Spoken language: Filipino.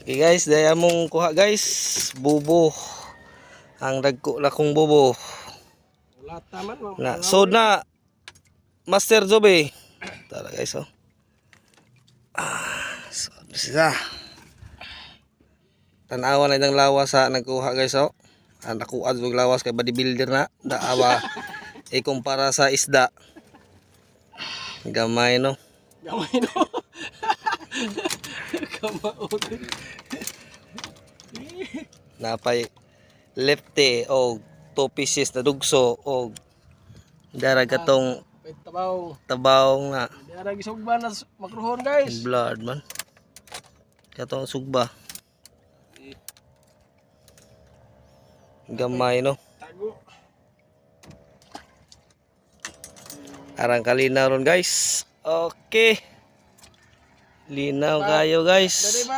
Okay guys, daya mong kuha guys. Bubo. Ang dagko na kong bubo. Wala taman. Na, so na Master Jobe. Tara guys oh. So siya. Tanawa na itang lawas sa nagkuha guys oh. Ang nakuha yung lawas kay bodybuilder na. Daawa. Kumpara sa isda. Gamay no. Gamay no. Kamaot. Napay lefty o 2 pieces na dugso o daragatong Tabaw. tabaw nga Dara gisugba na makruhon guys. blood man katong sugba gamay no Tago. arang kalinaw ron guys. Okay, linaw kayo guys.